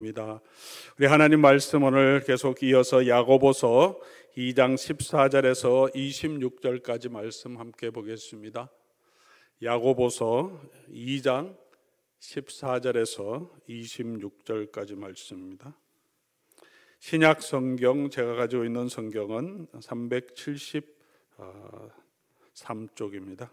입니다. 우리 하나님 말씀 오늘 계속 이어서 야고보서 2장 14절에서 26절까지 말씀 함께 보겠습니다. 야고보서 2장 14절에서 26절까지 말씀입니다. 신약 성경 제가 가지고 있는 성경은 373쪽입니다.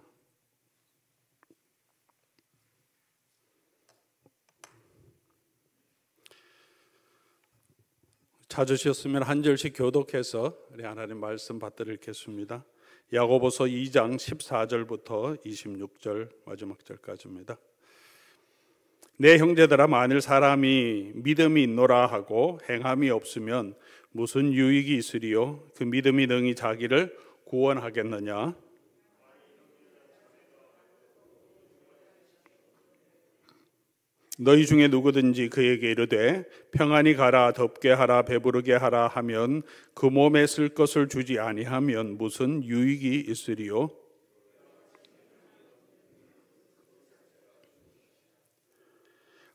찾으셨으면 한 절씩 교독해서 우리 하나님 말씀 받들겠습니다. 야고보서 2장 14절부터 26절 마지막 절까지입니다. 내 형제들아, 만일 사람이 믿음이 있노라 하고 행함이 없으면 무슨 유익이 있으리요? 그 믿음이 능히 자기를 구원하겠느냐? 너희 중에 누구든지 그에게 이르되 평안히 가라, 덥게 하라, 배부르게 하라 하면 그 몸에 쓸 것을 주지 아니하면 무슨 유익이 있으리요?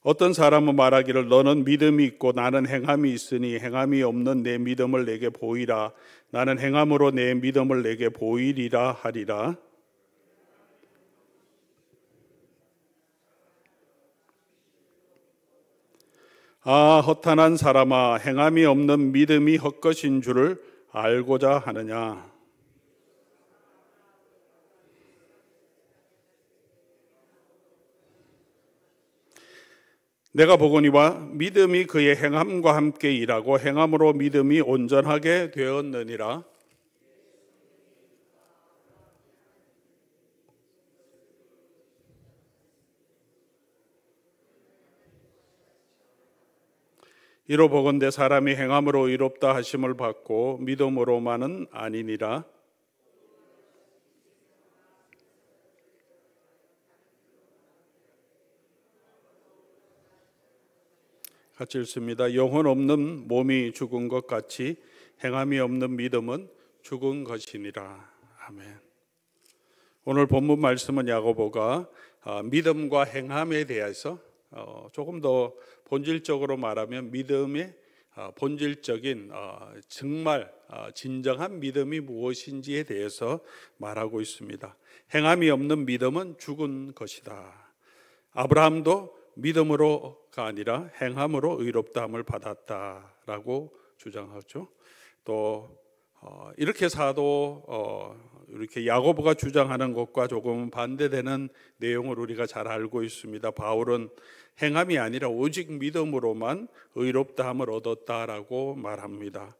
어떤 사람은 말하기를 너는 믿음이 있고 나는 행함이 있으니 행함이 없는 내 믿음을 내게 보이라. 나는 행함으로 내 믿음을 내게 보이리라 하리라. 아, 허탄한 사람아, 행함이 없는 믿음이 헛것인 줄을 알고자 하느냐? 내가 보거니와 믿음이 그의 행함과 함께 일하고 행함으로 믿음이 온전하게 되었느니라. 이로 보건대 사람이 행함으로 의롭다 하심을 받고 믿음으로만은 아니니라. 같이 읽습니다. 영혼 없는 몸이 죽은 것 같이 행함이 없는 믿음은 죽은 것이니라. 아멘. 오늘 본문 말씀은 야고보가 믿음과 행함에 대해서 조금 더 본질적으로 말하면 믿음의 본질적인 정말 진정한 믿음이 무엇인지에 대해서 말하고 있습니다. 행함이 없는 믿음은 죽은 것이다. 아브라함도 믿음으로가 아니라 행함으로 의롭다함을 받았다라고 주장하죠. 또 이렇게 이렇게 야고보가 주장하는 것과 조금 반대되는 내용을 우리가 잘 알고 있습니다. 바울은 행함이 아니라 오직 믿음으로만 의롭다함을 얻었다라고 말합니다.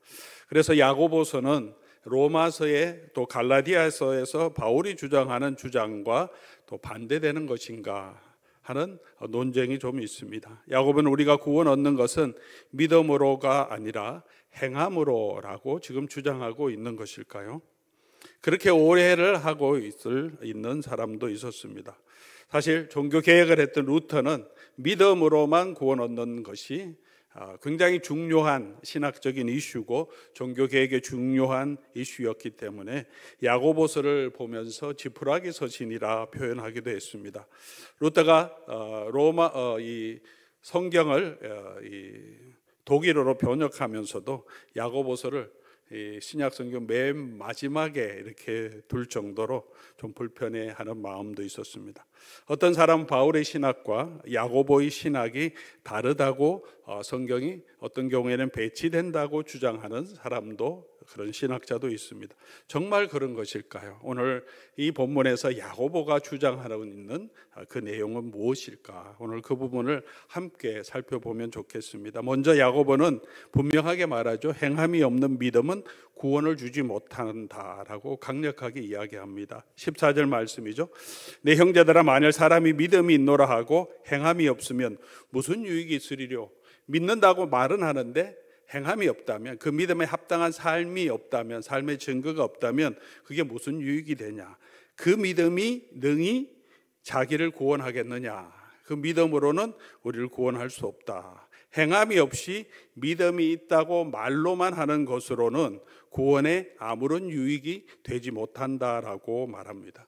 그래서 야고보서는 로마서에 또 갈라디아서에서 바울이 주장하는 주장과 또 반대되는 것인가 하는 논쟁이 좀 있습니다. 야고보는 우리가 구원 얻는 것은 믿음으로가 아니라 행함으로라고 지금 주장하고 있는 것일까요? 그렇게 오해를 하고 있는 사람도 있었습니다. 사실 종교 개혁을 했던 루터는 믿음으로만 구원 얻는 것이 굉장히 중요한 신학적인 이슈고 종교 개혁의 중요한 이슈였기 때문에 야고보서를 보면서 지푸라기 서신이라 표현하기도 했습니다. 루터가 이 성경을 독일어로 번역하면서도 야고보서를 신약 성경 맨 마지막에 이렇게 둘 정도로 좀 불편해하는 마음도 있었습니다. 어떤 사람은 바울의 신학과 야고보의 신학이 다르다고 성경이 어떤 경우에는 배치된다고 주장하는 사람도, 그런 신학자도 있습니다. 정말 그런 것일까요? 오늘 이 본문에서 야고보가 주장하고 있는 그 내용은 무엇일까? 오늘 그 부분을 함께 살펴보면 좋겠습니다. 먼저 야고보는 분명하게 말하죠. 행함이 없는 믿음은 구원을 주지 못한다라고 강력하게 이야기합니다. 14절 말씀이죠. 내 형제들아, 만일 사람이 믿음이 있노라 하고 행함이 없으면 무슨 유익이 있으리요? 믿는다고 말은 하는데 행함이 없다면, 그 믿음에 합당한 삶이 없다면, 삶의 증거가 없다면 그게 무슨 유익이 되냐? 그 믿음이 능히 자기를 구원하겠느냐? 그 믿음으로는 우리를 구원할 수 없다. 행함이 없이 믿음이 있다고 말로만 하는 것으로는 구원에 아무런 유익이 되지 못한다라고 말합니다.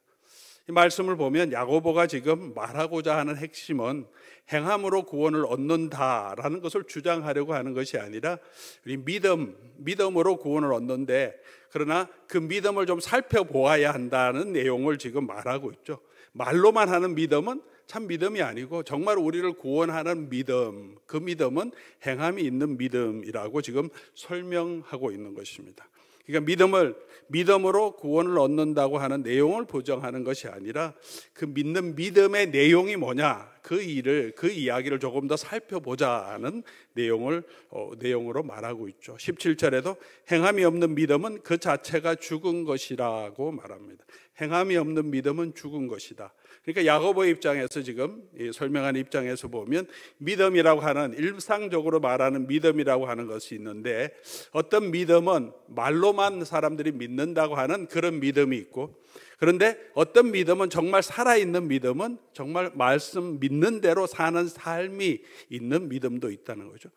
이 말씀을 보면 야고보가 지금 말하고자 하는 핵심은 행함으로 구원을 얻는다라는 것을 주장하려고 하는 것이 아니라 우리 믿음으로 구원을 얻는데, 그러나 그 믿음을 좀 살펴보아야 한다는 내용을 지금 말하고 있죠. 말로만 하는 믿음은 참 믿음이 아니고 정말 우리를 구원하는 믿음, 그 믿음은 행함이 있는 믿음이라고 지금 설명하고 있는 것입니다. 그러니까 믿음으로 구원을 얻는다고 하는 내용을 부정하는 것이 아니라 그 믿는 믿음의 내용이 뭐냐, 그 이야기를 조금 더 살펴보자는 내용으로 말하고 있죠. 17절에도 행함이 없는 믿음은 그 자체가 죽은 것이라고 말합니다. 행함이 없는 믿음은 죽은 것이다. 그러니까 야고보의 입장에서 지금 설명하는 입장에서 보면 믿음이라고 하는, 일상적으로 말하는 믿음이라고 하는 것이 있는데, 어떤 믿음은 말로만 사람들이 믿는다고 하는 그런 믿음이 있고, 그런데 어떤 믿음은 정말 살아있는 믿음은 정말 말씀 믿는 대로 사는 삶이 있는 믿음도 있다는 거죠.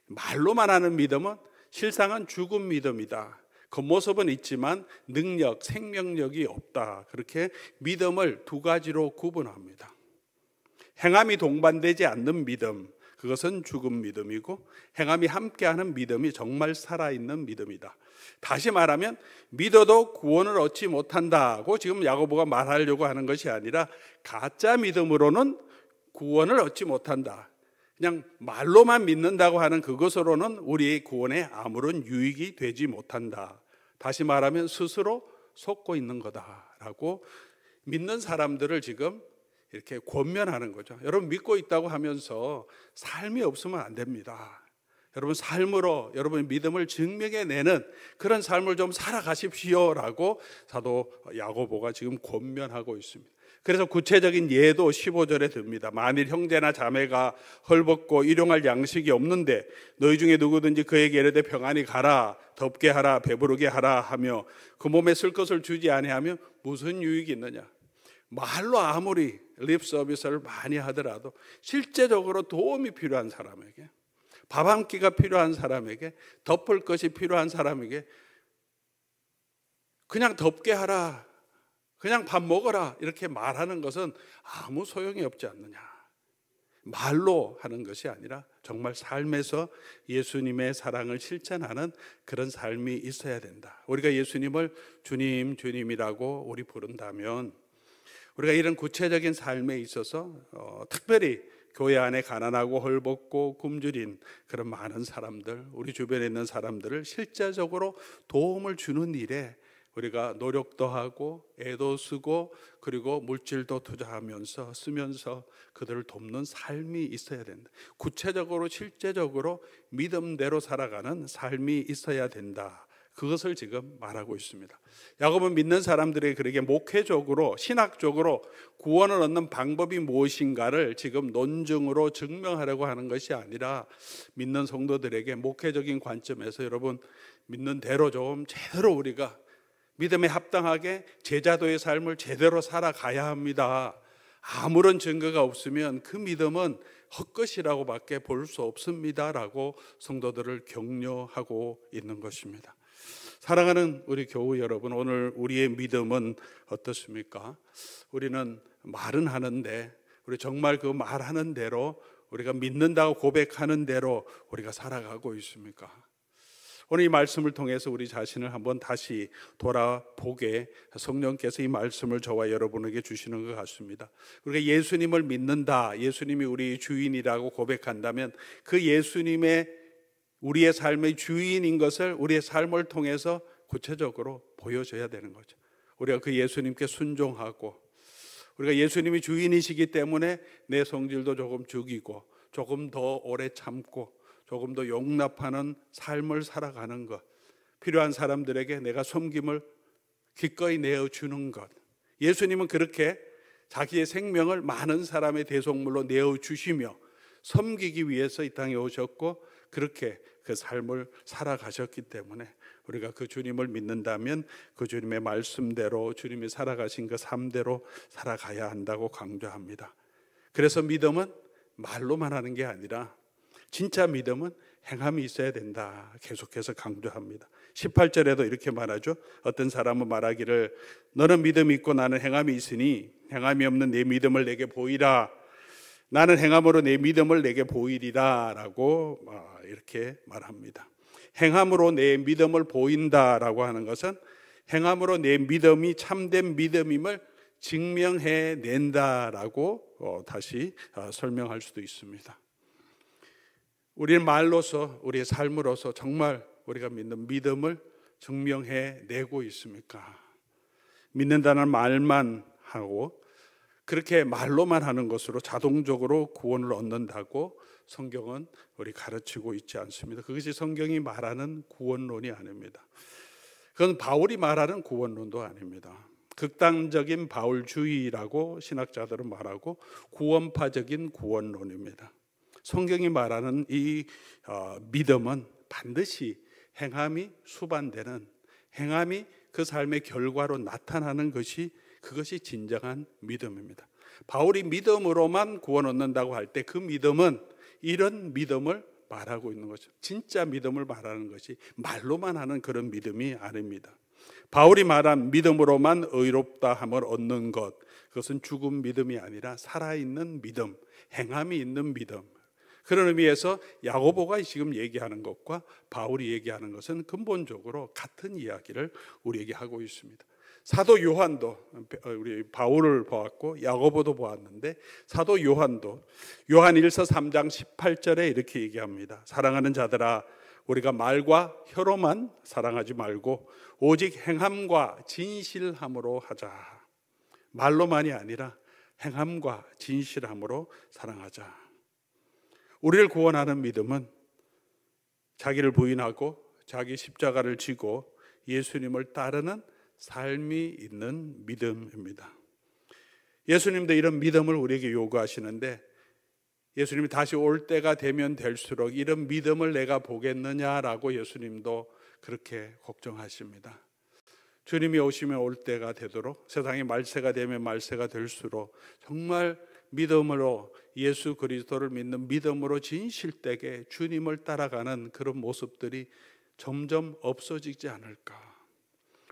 말로만 하는 믿음은 실상은 죽은 믿음이다. 겉모습은 있지만 능력, 생명력이 없다. 그렇게 믿음을 두 가지로 구분합니다. 행함이 동반되지 않는 믿음, 그것은 죽은 믿음이고, 행함이 함께하는 믿음이 정말 살아있는 믿음이다. 다시 말하면 믿어도 구원을 얻지 못한다고 지금 야고보가 말하려고 하는 것이 아니라, 가짜 믿음으로는 구원을 얻지 못한다. 그냥 말로만 믿는다고 하는 그것으로는 우리의 구원에 아무런 유익이 되지 못한다. 다시 말하면 스스로 속고 있는 거다라고 믿는 사람들을 지금 이렇게 권면하는 거죠. 여러분, 믿고 있다고 하면서 삶이 없으면 안 됩니다. 여러분, 삶으로 여러분의 믿음을 증명해내는 그런 삶을 좀 살아가십시오라고 사도 야고보가 지금 권면하고 있습니다. 그래서 구체적인 예도 15절에 듭니다. 만일 형제나 자매가 헐벗고 일용할 양식이 없는데 너희 중에 누구든지 그에게 이르되 평안히 가라, 덥게 하라, 배부르게 하라 하며 그 몸에 쓸 것을 주지 아니하며 무슨 유익이 있느냐. 말로 아무리 립 서비스를 많이 하더라도 실제적으로 도움이 필요한 사람에게, 밥 한 끼가 필요한 사람에게, 덮을 것이 필요한 사람에게 그냥 덥게 하라, 그냥 밥 먹어라 이렇게 말하는 것은 아무 소용이 없지 않느냐. 말로 하는 것이 아니라 정말 삶에서 예수님의 사랑을 실천하는 그런 삶이 있어야 된다. 우리가 예수님을 주님, 주님이라고 우리 부른다면, 우리가 이런 구체적인 삶에 있어서 특별히 교회 안에 가난하고 헐벗고 굶주린 그런 많은 사람들, 우리 주변에 있는 사람들을 실제적으로 도움을 주는 일에 우리가 노력도 하고 애도 쓰고 그리고 물질도 쓰면서 그들을 돕는 삶이 있어야 된다. 구체적으로 실제적으로 믿음대로 살아가는 삶이 있어야 된다. 그것을 지금 말하고 있습니다. 야고보는 믿는 사람들에게 그렇게 목회적으로, 신학적으로 구원을 얻는 방법이 무엇인가를 지금 논증으로 증명하려고 하는 것이 아니라, 믿는 성도들에게 목회적인 관점에서 여러분, 믿는 대로 좀 제대로 우리가 믿음에 합당하게 제자도의 삶을 제대로 살아가야 합니다. 아무런 증거가 없으면 그 믿음은 헛것이라고 밖에 볼 수 없습니다라고 성도들을 격려하고 있는 것입니다. 사랑하는 우리 교우 여러분, 오늘 우리의 믿음은 어떻습니까? 우리는 말은 하는데 우리 정말 그 말하는 대로, 우리가 믿는다고 고백하는 대로 우리가 살아가고 있습니까? 오늘 이 말씀을 통해서 우리 자신을 한번 다시 돌아보게 성령께서 이 말씀을 저와 여러분에게 주시는 것 같습니다. 우리가 예수님을 믿는다, 예수님이 우리 주인이라고 고백한다면 그 예수님의 우리의 삶의 주인인 것을 우리의 삶을 통해서 구체적으로 보여줘야 되는 거죠. 우리가 그 예수님께 순종하고, 우리가 예수님이 주인이시기 때문에 내 성질도 조금 죽이고 조금 더 오래 참고 조금 더 용납하는 삶을 살아가는 것, 필요한 사람들에게 내가 섬김을 기꺼이 내어주는 것. 예수님은 그렇게 자기의 생명을 많은 사람의 대속물로 내어주시며 섬기기 위해서 이 땅에 오셨고, 그렇게 그 삶을 살아가셨기 때문에 우리가 그 주님을 믿는다면 그 주님의 말씀대로, 주님이 살아가신 그 삶대로 살아가야 한다고 강조합니다. 그래서 믿음은 말로만 하는 게 아니라 진짜 믿음은 행함이 있어야 된다. 계속해서 강조합니다. 18절에도 이렇게 말하죠. 어떤 사람은 말하기를 너는 믿음이 있고 나는 행함이 있으니 행함이 없는 내 믿음을 내게 보이라. 나는 행함으로 내 믿음을 내게 보이리라 라고 이렇게 말합니다. 행함으로 내 믿음을 보인다라고 하는 것은 행함으로 내 믿음이 참된 믿음임을 증명해 낸다라고 다시 설명할 수도 있습니다. 우리는 말로서, 우리의 삶으로서 정말 우리가 믿는 믿음을 증명해 내고 있습니까? 믿는다는 말만 하고 그렇게 말로만 하는 것으로 자동적으로 구원을 얻는다고 성경은 우리 가르치고 있지 않습니다. 그것이 성경이 말하는 구원론이 아닙니다. 그건 바울이 말하는 구원론도 아닙니다. 극단적인 바울주의라고 신학자들은 말하고 구원파적인 구원론입니다. 성경이 말하는 이 믿음은 반드시 행함이 수반되는, 행함이 그 삶의 결과로 나타나는 것이, 그것이 진정한 믿음입니다. 바울이 믿음으로만 구원 얻는다고 할 때 그 믿음은 이런 믿음을 말하고 있는 거죠. 진짜 믿음을 말하는 것이 말로만 하는 그런 믿음이 아닙니다. 바울이 말한 믿음으로만 의롭다 함을 얻는 것, 그것은 죽은 믿음이 아니라 살아있는 믿음, 행함이 있는 믿음. 그런 의미에서 야고보가 지금 얘기하는 것과 바울이 얘기하는 것은 근본적으로 같은 이야기를 우리에게 하고 있습니다. 사도 요한도, 우리 바울을 보았고 야고보도 보았는데 사도 요한도 요한 1서 3장 18절에 이렇게 얘기합니다. 사랑하는 자들아, 우리가 말과 혀로만 사랑하지 말고 오직 행함과 진실함으로 하자. 말로만이 아니라 행함과 진실함으로 사랑하자. 우리를 구원하는 믿음은 자기를 부인하고 자기 십자가를 지고 예수님을 따르는 삶이 있는 믿음입니다. 예수님도 이런 믿음을 우리에게 요구하시는데 예수님이 다시 올 때가 되면 될수록 이런 믿음을 내가 보겠느냐라고 예수님도 그렇게 걱정하십니다. 주님이 오시면 올 때가 되도록, 세상이 말세가 되면 말세가 될수록 정말 믿음으로, 예수 그리스도를 믿는 믿음으로 진실되게 주님을 따라가는 그런 모습들이 점점 없어지지 않을까.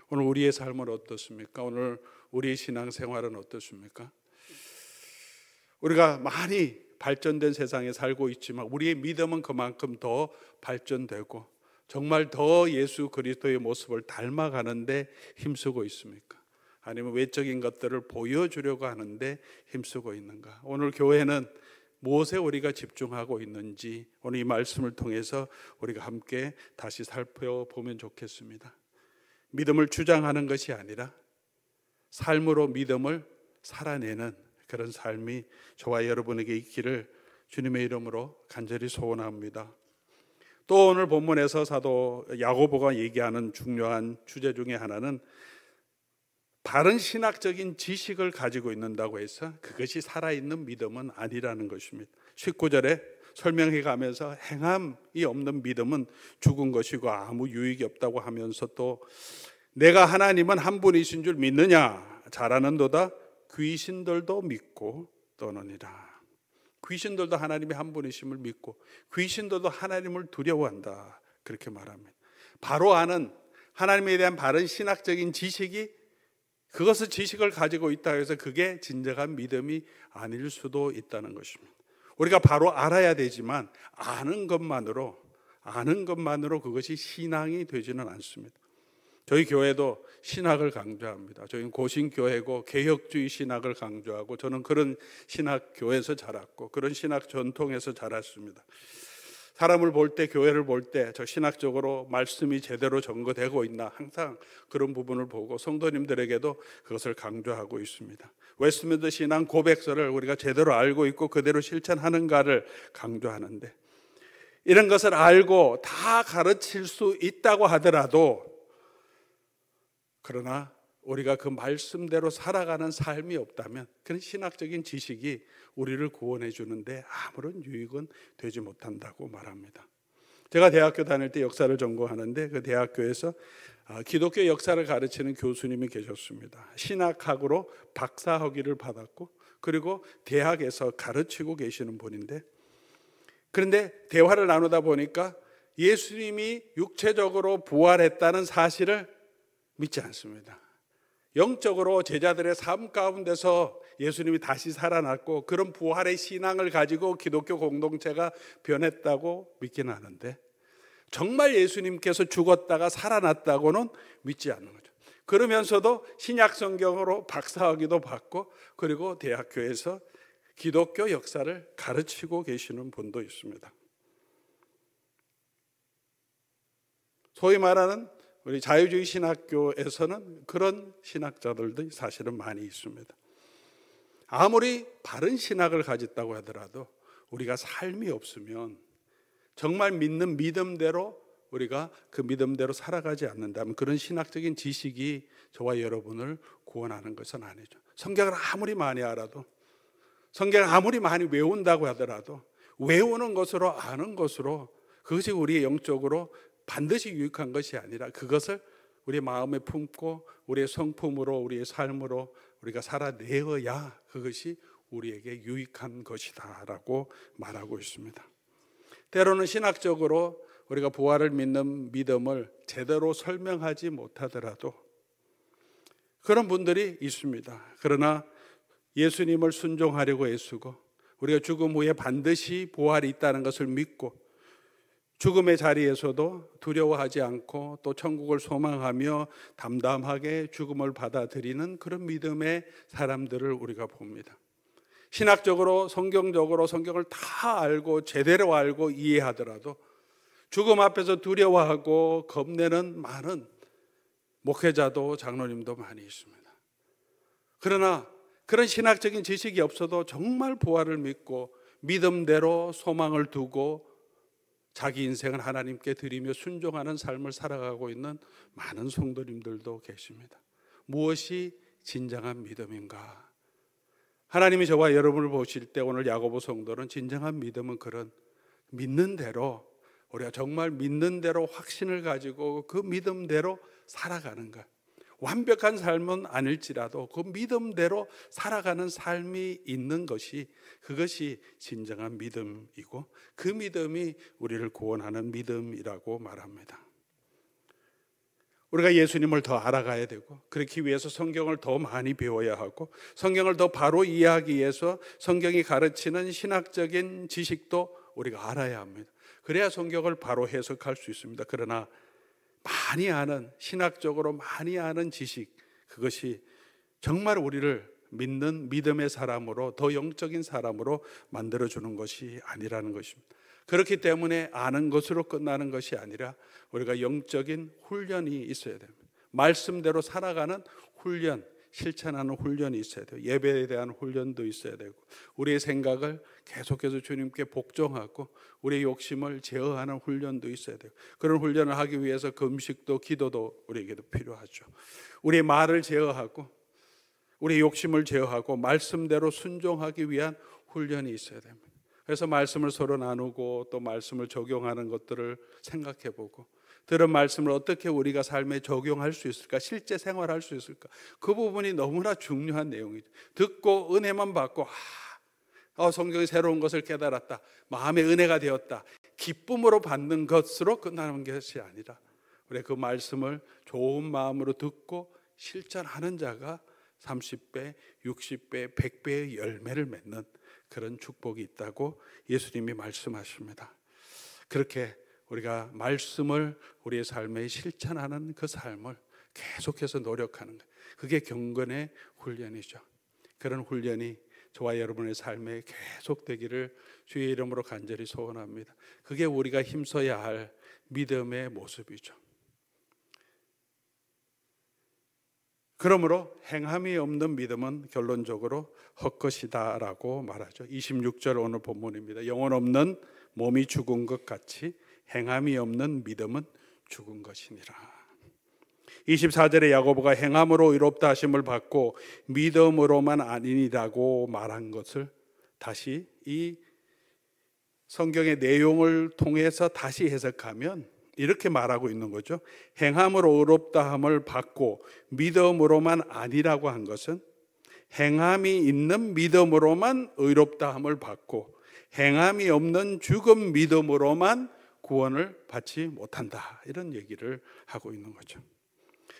오늘 우리의 삶은 어떻습니까? 오늘 우리의 신앙생활은 어떻습니까? 우리가 많이 발전된 세상에 살고 있지만 우리의 믿음은 그만큼 더 발전되고 정말 더 예수 그리스도의 모습을 닮아가는데 힘쓰고 있습니까? 아니면 외적인 것들을 보여주려고 하는데 힘쓰고 있는가? 오늘 교회는 무엇에 우리가 집중하고 있는지 오늘 이 말씀을 통해서 우리가 함께 다시 살펴보면 좋겠습니다. 믿음을 주장하는 것이 아니라 삶으로 믿음을 살아내는 그런 삶이 저와 여러분에게 있기를 주님의 이름으로 간절히 소원합니다. 또 오늘 본문에서 사도 야고보가 얘기하는 중요한 주제 중에 하나는 바른 신학적인 지식을 가지고 있는다고 해서 그것이 살아있는 믿음은 아니라는 것입니다. 19절에 설명해 가면서 행함이 없는 믿음은 죽은 것이고 아무 유익이 없다고 하면서 또 내가 하나님은 한 분이신 줄 믿느냐? 잘하는도다 귀신들도 믿고 떠느니라. 귀신들도 하나님이 한 분이심을 믿고 귀신들도 하나님을 두려워한다. 그렇게 말합니다. 바로 아는 하나님에 대한 바른 신학적인 지식이, 그것을 지식을 가지고 있다 해서 그게 진정한 믿음이 아닐 수도 있다는 것입니다. 우리가 바로 알아야 되지만 아는 것만으로 그것이 신앙이 되지는 않습니다. 저희 교회도 신학을 강조합니다. 저희는 고신교회고 개혁주의 신학을 강조하고 저는 그런 신학교에서 자랐고 그런 신학 전통에서 자랐습니다. 사람을 볼 때, 교회를 볼 때 저 신학적으로 말씀이 제대로 전거되고 있나 항상 그런 부분을 보고 성도님들에게도 그것을 강조하고 있습니다. 웨스트민스터 신앙 고백서를 우리가 제대로 알고 있고 그대로 실천하는가를 강조하는데, 이런 것을 알고 다 가르칠 수 있다고 하더라도 그러나 우리가 그 말씀대로 살아가는 삶이 없다면 그런 신학적인 지식이 우리를 구원해 주는데 아무런 유익은 되지 못한다고 말합니다. 제가 대학교 다닐 때 역사를 전공하는데 그 대학교에서 기독교 역사를 가르치는 교수님이 계셨습니다. 신학학으로 박사학위를 받았고 그리고 대학에서 가르치고 계시는 분인데 그런데 대화를 나누다 보니까 예수님이 육체적으로 부활했다는 사실을 믿지 않습니다. 영적으로 제자들의 삶 가운데서 예수님이 다시 살아났고 그런 부활의 신앙을 가지고 기독교 공동체가 변했다고 믿기는 하는데, 정말 예수님께서 죽었다가 살아났다고는 믿지 않는 거죠. 그러면서도 신약 성경으로 박사학위도 받고 그리고 대학교에서 기독교 역사를 가르치고 계시는 분도 있습니다. 소위 말하는 우리 자유주의 신학교에서는 그런 신학자들도 사실은 많이 있습니다. 아무리 바른 신학을 가졌다고 하더라도 우리가 삶이 없으면, 정말 믿는 믿음대로 우리가 그 믿음대로 살아가지 않는다면 그런 신학적인 지식이 저와 여러분을 구원하는 것은 아니죠. 성경을 아무리 많이 알아도, 성경을 아무리 많이 외운다고 하더라도 외우는 것으로 아는 것으로 그것이 우리의 영적으로 반드시 유익한 것이 아니라 그것을 우리의 마음에 품고 우리의 성품으로 우리의 삶으로 우리가 살아내어야 그것이 우리에게 유익한 것이다 라고 말하고 있습니다. 때로는 신학적으로 우리가 부활을 믿는 믿음을 제대로 설명하지 못하더라도 그런 분들이 있습니다. 그러나 예수님을 순종하려고 애쓰고 우리가 죽음 후에 반드시 부활이 있다는 것을 믿고 죽음의 자리에서도 두려워하지 않고 또 천국을 소망하며 담담하게 죽음을 받아들이는 그런 믿음의 사람들을 우리가 봅니다. 신학적으로 성경적으로 성경을 다 알고 제대로 알고 이해하더라도 죽음 앞에서 두려워하고 겁내는 많은 목회자도 장로님도 많이 있습니다. 그러나 그런 신학적인 지식이 없어도 정말 부활을 믿고 믿음대로 소망을 두고 자기 인생을 하나님께 드리며 순종하는 삶을 살아가고 있는 많은 성도님들도 계십니다. 무엇이 진정한 믿음인가? 하나님이 저와 여러분을 보실 때 오늘 야고보 성도는 진정한 믿음은 그런 믿는 대로, 우리가 정말 믿는 대로 확신을 가지고 그 믿음대로 살아가는 것. 완벽한 삶은 아닐지라도 그 믿음대로 살아가는 삶이 있는 것이, 그것이 진정한 믿음이고 그 믿음이 우리를 구원하는 믿음이라고 말합니다. 우리가 예수님을 더 알아가야 되고 그렇기 위해서 성경을 더 많이 배워야 하고 성경을 더 바로 이해하기 위해서 성경이 가르치는 신학적인 지식도 우리가 알아야 합니다. 그래야 성경을 바로 해석할 수 있습니다. 그러나 많이 아는, 신학적으로 많이 아는 지식, 그것이 정말 우리를 믿는 믿음의 사람으로, 더 영적인 사람으로 만들어주는 것이 아니라는 것입니다. 그렇기 때문에 아는 것으로 끝나는 것이 아니라 우리가 영적인 훈련이 있어야 됩니다. 말씀대로 살아가는 훈련, 실천하는 훈련이 있어야 돼요. 예배에 대한 훈련도 있어야 되고 우리의 생각을 계속해서 주님께 복종하고 우리의 욕심을 제어하는 훈련도 있어야 돼요. 그런 훈련을 하기 위해서 금식도 기도도 우리에게도 필요하죠. 우리의 말을 제어하고 우리의 욕심을 제어하고 말씀대로 순종하기 위한 훈련이 있어야 됩니다. 그래서 말씀을 서로 나누고 또 말씀을 적용하는 것들을 생각해 보고 들은 말씀을 어떻게 우리가 삶에 적용할 수 있을까, 실제 생활할 수 있을까, 그 부분이 너무나 중요한 내용이죠. 듣고 은혜만 받고 성경의 새로운 것을 깨달았다, 마음의 은혜가 되었다, 기쁨으로 받는 것으로 끝나는 것이 아니라 우리 그 말씀을 좋은 마음으로 듣고 실천하는 자가 30배, 60배, 100배의 열매를 맺는 그런 축복이 있다고 예수님이 말씀하십니다. 그렇게 우리가 말씀을 우리의 삶에 실천하는 그 삶을 계속해서 노력하는 것, 그게 경건의 훈련이죠. 그런 훈련이 저와 여러분의 삶에 계속되기를 주의 이름으로 간절히 소원합니다. 그게 우리가 힘써야 할 믿음의 모습이죠. 그러므로 행함이 없는 믿음은 결론적으로 헛것이다 라고 말하죠. 26절 오늘 본문입니다. 영혼 없는 몸이 죽은 것 같이 행함이 없는 믿음은 죽은 것이니라. 24절에 야고보가 행함으로 의롭다 하심을 받고 믿음으로만 아니니라고 말한 것을 다시 이 성경의 내용을 통해서 다시 해석하면 이렇게 말하고 있는 거죠. 행함으로 의롭다 함을 받고 믿음으로만 아니라고 한 것은 행함이 있는 믿음으로만 의롭다 함을 받고 행함이 없는 죽은 믿음으로만 구원을 받지 못한다. 이런 얘기를 하고 있는 거죠.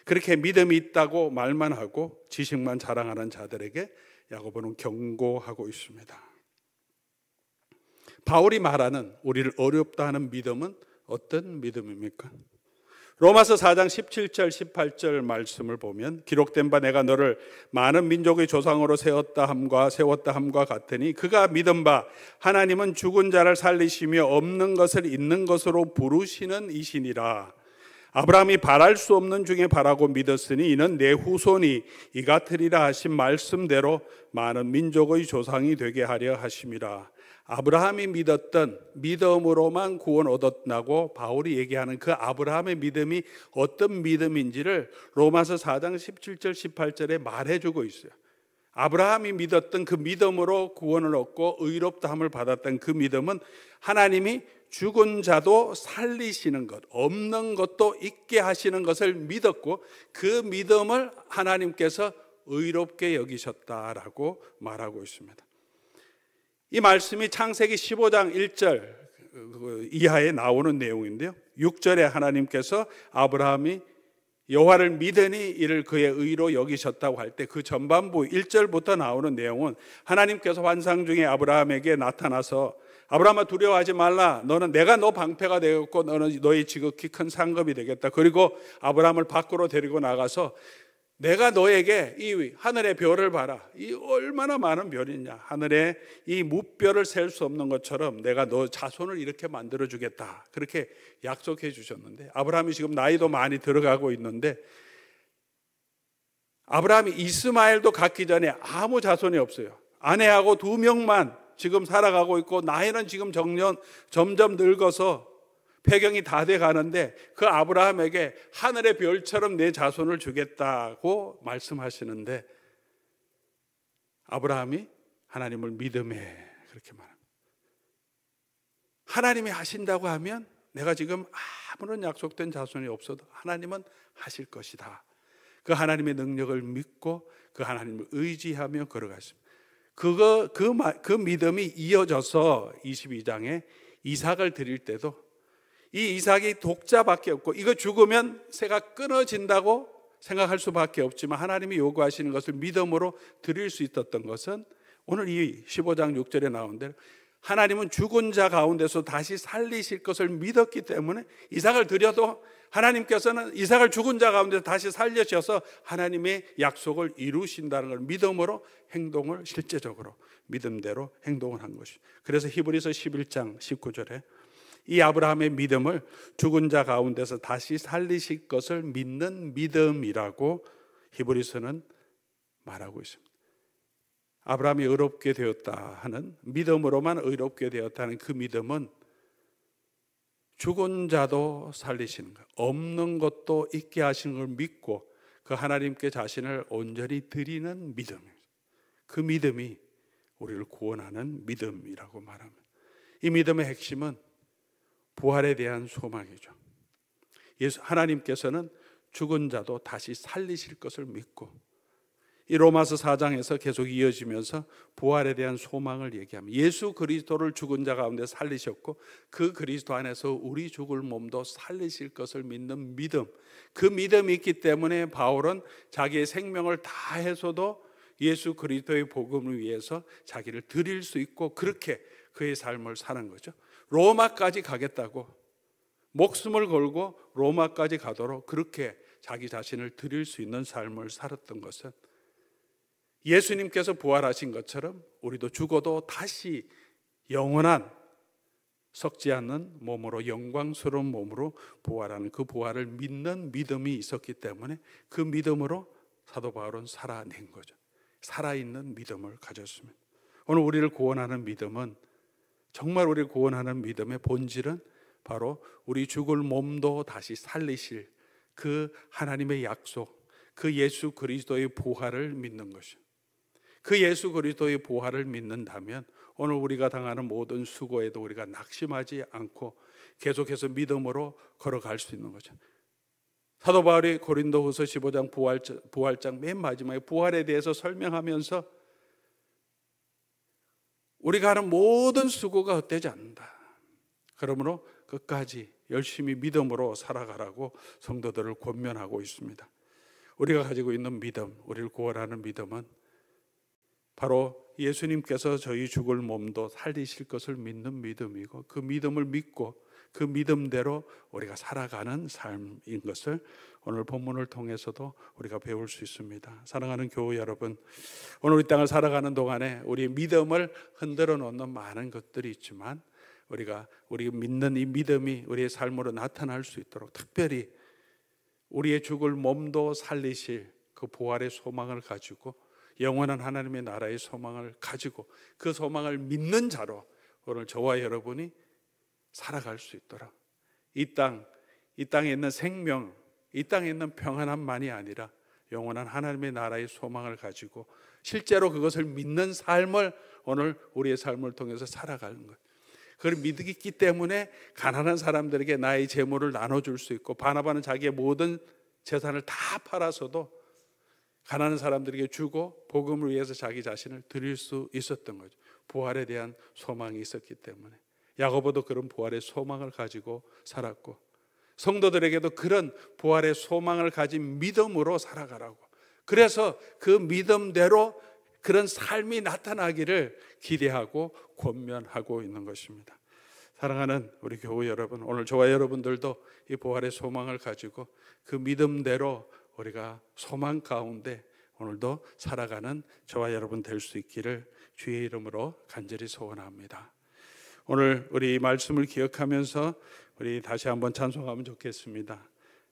그렇게 믿음이 있다고 말만 하고 지식만 자랑하는 자들에게 야고보는 경고하고 있습니다. 바울이 말하는 우리를 어렵다 하는 믿음은 어떤 믿음입니까? 로마서 4장 17절 18절 말씀을 보면 기록된 바 내가 너를 많은 민족의 조상으로 세웠다 함과 같으니 그가 믿은 바 하나님은 죽은 자를 살리시며 없는 것을 있는 것으로 부르시는 이시니라. 아브라함이 바랄 수 없는 중에 바라고 믿었으니 이는 내 후손이 이 같으리라 하신 말씀대로 많은 민족의 조상이 되게 하려 하심이라. 아브라함이 믿었던 믿음으로만 구원 얻었다고 바울이 얘기하는 그 아브라함의 믿음이 어떤 믿음인지를 로마서 4장 17절 18절에 말해주고 있어요. 아브라함이 믿었던 그 믿음으로 구원을 얻고 의롭다함을 받았던 그 믿음은 하나님이 죽은 자도 살리시는 것, 없는 것도 있게 하시는 것을 믿었고 그 믿음을 하나님께서 의롭게 여기셨다라고 말하고 있습니다. 이 말씀이 창세기 15장 1절 이하에 나오는 내용인데요. 6절에 하나님께서 아브라함이 여호와를 믿으니 이를 그의 의로 여기셨다고 할 때 그 전반부 1절부터 나오는 내용은 하나님께서 환상 중에 아브라함에게 나타나서 아브라함아 두려워하지 말라. 너는 내가 너 방패가 되겠고 너는 너의 지극히 큰 상급이 되겠다. 그리고 아브라함을 밖으로 데리고 나가서 내가 너에게 이 하늘의 별을 봐라. 이 얼마나 많은 별이냐. 하늘에 이 무별을 셀 수 없는 것처럼 내가 너 자손을 이렇게 만들어 주겠다. 그렇게 약속해 주셨는데 아브라함이 지금 나이도 많이 들어가고 있는데 아브라함이 이스마엘도 갖기 전에 아무 자손이 없어요. 아내하고 2명만 지금 살아가고 있고 나이는 지금 점점 늙어서 폐경이 다 돼 가는데 그 아브라함에게 하늘의 별처럼 내 자손을 주겠다고 말씀하시는데 아브라함이 하나님을 믿음에 그렇게 말합니다. 하나님이 하신다고 하면 내가 지금 아무런 약속된 자손이 없어도 하나님은 하실 것이다. 그 하나님의 능력을 믿고 그 하나님을 의지하며 걸어갔습니다. 그 믿음이 이어져서 22장에 이삭을 드릴 때도 이 이삭이 독자밖에 없고 이거 죽으면 새가 끊어진다고 생각할 수밖에 없지만 하나님이 요구하시는 것을 믿음으로 드릴 수 있었던 것은 오늘 이 15장 6절에 나온 대로 하나님은 죽은 자 가운데서 다시 살리실 것을 믿었기 때문에 이삭을 드려도 하나님께서는 이삭을 죽은 자 가운데서 다시 살려주셔서 하나님의 약속을 이루신다는 걸 믿음으로 행동을 실제적으로 믿음대로 행동을 한 것이죠. 그래서 히브리서 11장 19절에 이 아브라함의 믿음을 죽은 자 가운데서 다시 살리실 것을 믿는 믿음이라고 히브리서는 말하고 있습니다. 아브라함이 의롭게 되었다 하는 믿음으로만 의롭게 되었다는 그 믿음은 죽은 자도 살리시는 것, 없는 것도 있게 하시는 걸 믿고 그 하나님께 자신을 온전히 드리는 믿음입니다. 그 믿음이 우리를 구원하는 믿음이라고 말합니다. 이 믿음의 핵심은 부활에 대한 소망이죠. 하나님께서는 죽은 자도 다시 살리실 것을 믿고 이 로마서 4장에서 계속 이어지면서 부활에 대한 소망을 얘기합니다. 예수 그리스도를 죽은 자 가운데 살리셨고 그 그리스도 안에서 우리 죽을 몸도 살리실 것을 믿는 믿음, 그 믿음이 있기 때문에 바울은 자기의 생명을 다해서도 예수 그리스도의 복음을 위해서 자기를 드릴 수 있고 그렇게 그의 삶을 사는 거죠. 로마까지 가겠다고 목숨을 걸고 로마까지 가도록 그렇게 자기 자신을 드릴 수 있는 삶을 살았던 것은 예수님께서 부활하신 것처럼 우리도 죽어도 다시 영원한 썩지 않는 몸으로 영광스러운 몸으로 부활하는 그 부활을 믿는 믿음이 있었기 때문에 그 믿음으로 사도 바울은 살아낸 거죠. 살아있는 믿음을 가졌습니다. 오늘 우리를 구원하는 믿음은 정말 우리를 구원하는 믿음의 본질은 바로 우리 죽을 몸도 다시 살리실 그 하나님의 약속, 그 예수 그리스도의 부활을 믿는 것이죠. 그 예수 그리스도의 부활을 믿는다면 오늘 우리가 당하는 모든 수고에도 우리가 낙심하지 않고 계속해서 믿음으로 걸어갈 수 있는 거죠. 사도 바울이 고린도후서 15장 부활장 맨 마지막에 부활에 대해서 설명하면서 우리가 하는 모든 수고가 헛되지 않는다. 그러므로 끝까지 열심히 믿음으로 살아가라고 성도들을 권면하고 있습니다. 우리가 가지고 있는 믿음, 우리를 구원하는 믿음은 바로 예수님께서 저희 죽을 몸도 살리실 것을 믿는 믿음이고, 그 믿음을 믿고 그 믿음대로 우리가 살아가는 삶인 것을 오늘 본문을 통해서도 우리가 배울 수 있습니다. 사랑하는 교우 여러분, 오늘 이 땅을 살아가는 동안에 우리의 믿음을 흔들어 놓는 많은 것들이 있지만, 우리가 믿는 이 믿음이 우리의 삶으로 나타날 수 있도록, 특별히 우리의 죽을 몸도 살리실 그 부활의 소망을 가지고, 영원한 하나님의 나라의 소망을 가지고, 그 소망을 믿는 자로 오늘 저와 여러분이 살아갈 수 있도록, 이 땅에 있는 생명, 이 땅에 있는 평안함만이 아니라 영원한 하나님의 나라의 소망을 가지고 실제로 그것을 믿는 삶을 오늘 우리의 삶을 통해서 살아가는 것. 그걸 믿기 때문에 가난한 사람들에게 나의 재물을 나눠줄 수 있고, 바나바는 자기의 모든 재산을 다 팔아서도 가난한 사람들에게 주고 복음을 위해서 자기 자신을 드릴 수 있었던 거죠. 부활에 대한 소망이 있었기 때문에. 야고보도 그런 부활의 소망을 가지고 살았고, 성도들에게도 그런 부활의 소망을 가진 믿음으로 살아가라고, 그래서 그 믿음대로 그런 삶이 나타나기를 기대하고 권면하고 있는 것입니다. 사랑하는 우리 교우 여러분, 오늘 저와 여러분들도 이 부활의 소망을 가지고 그 믿음대로 우리가 소망 가운데 오늘도 살아가는 저와 여러분 될 수 있기를 주의 이름으로 간절히 소원합니다. 오늘 우리 말씀을 기억하면서 우리 다시 한번 찬송하면 좋겠습니다.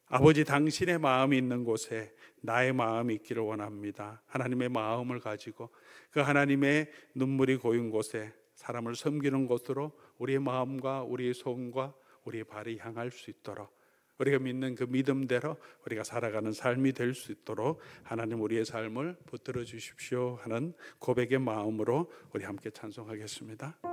아버지, 당신의 마음이 있는 곳에 나의 마음이 있기를 원합니다. 하나님의 마음을 가지고 그 하나님의 눈물이 고인 곳에, 사람을 섬기는 곳으로 우리의 마음과 우리의 손과 우리의 발이 향할 수 있도록, 우리가 믿는 그 믿음대로 우리가 살아가는 삶이 될 수 있도록 하나님 우리의 삶을 붙들어 주십시오 하는 고백의 마음으로 우리 함께 찬송하겠습니다.